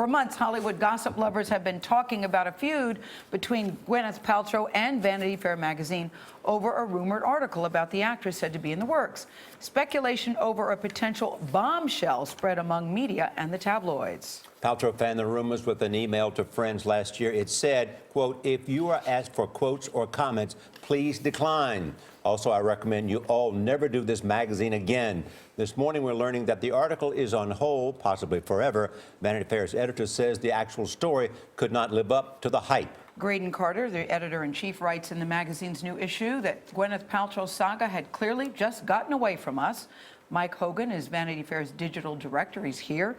For months, Hollywood gossip lovers have been talking about a feud between Gwyneth Paltrow and Vanity Fair magazine over a rumored article about the actress said to be in the works. Speculation over a potential bombshell spread among media and the tabloids. Paltrow fanned the rumors with an email to friends last year. It said, quote, "If you are asked for quotes or comments, please decline. Also, I recommend you all never do this magazine again." This morning, we're learning that the article is on hold, possibly forever. Vanity Fair's editor says the actual story could not live up to the hype. Graydon Carter, the editor-in-chief, writes in the magazine's new issue that Gwyneth Paltrow's saga had clearly just gotten away from us. Mike Hogan is Vanity Fair's digital director. He's here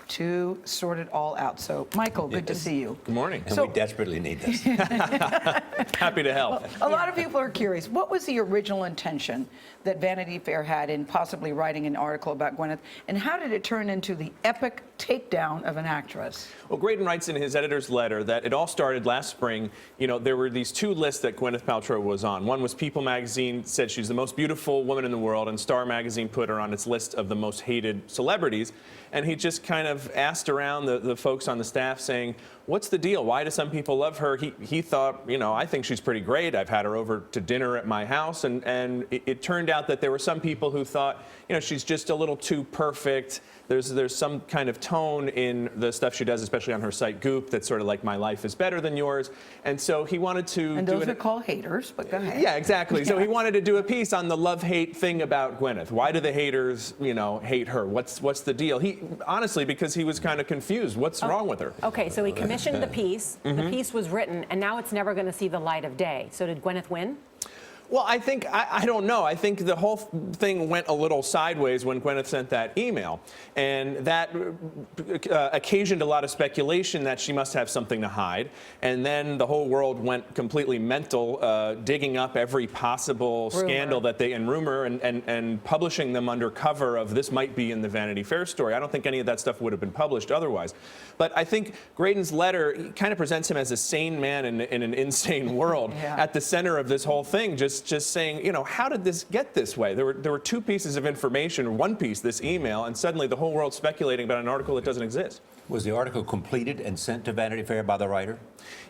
to sort it all out. So, Michael, good to see you. Good morning. And we desperately need this. Happy to help. Well, a lot of people are curious. What was the original intention that Vanity Fair had in possibly writing an article about Gwyneth, and how did it turn into the epic takedown of an actress? Well, Graydon writes in his editor's letter that it all started last spring. You know, there were these two lists that Gwyneth Paltrow was on. One was People magazine said she's the most beautiful woman in the world, and Star magazine put her on its list of the most hated celebrities. And he just kind of asked around the folks on the staff saying, what's the deal? Why do some people love her? He thought, you know, I think she's pretty great. I've had her over to dinner at my house. And it turned out that there were some people who thought, you know, she's just a little too perfect. There's some kind of tone in the stuff she does, especially on her site Goop, that's sort of like my life is better than yours. And so he wanted to and those are called haters, but go ahead. Yeah, exactly. So he wanted to do a piece on the love-hate thing about Gwyneth. Why do the haters, you know, hate her? What's the deal? He honestly, because he was kind of confused. What's wrong with her? Okay, so he commissioned the piece. The piece was written, and now it's never going to see the light of day. So did Gwyneth win? Well, I think, I don't know. I think the whole thing went a little sideways when Gwyneth sent that email. And that occasioned a lot of speculation that she must have something to hide. And then the whole world went completely mental, digging up every possible scandal that they, and rumor, and publishing them under cover of this might be in the Vanity Fair story. I don't think any of that stuff would have been published otherwise. But I think Graydon's letter kind of presents him as a sane man in an insane world at the center of this whole thing. Just saying, you know, how did this get this way? There were two pieces of information, one piece, this email, and suddenly the whole world's speculating about an article that doesn't exist. Was the article completed and sent to Vanity Fair by the writer?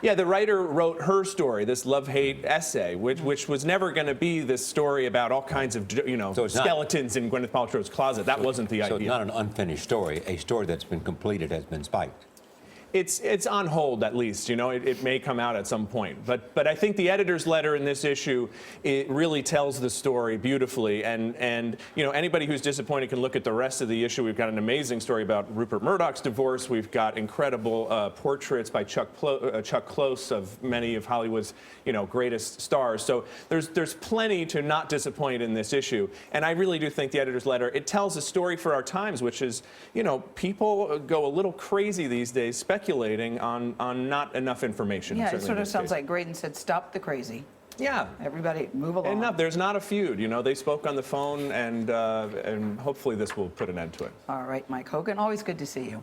Yeah, the writer wrote her story, this love-hate essay, which was never going to be this story about all kinds of, you know, skeletons in Gwyneth Paltrow's closet. That wasn't the idea. So it's not an unfinished story. A story that's been completed has been spiked. It's on hold, at least. You know, it may come out at some point. But I think the editor's letter in this issue, it really tells the story beautifully. And you know, anybody who's disappointed can look at the rest of the issue. We've got an amazing story about Rupert Murdoch's divorce. We've got incredible portraits by Chuck Close of many of Hollywood's, you know, greatest stars. So there's plenty to not disappoint in this issue. And I really do think the editor's letter, it tells a story for our times, which is, you know, people go a little crazy these days, speculating on not enough information. Yeah, it sort of sounds like Graydon said, stop the crazy. Yeah. Everybody move along. Enough. There's not a feud. You know, they spoke on the phone, and hopefully this will put an end to it. All right, Mike Hogan, always good to see you.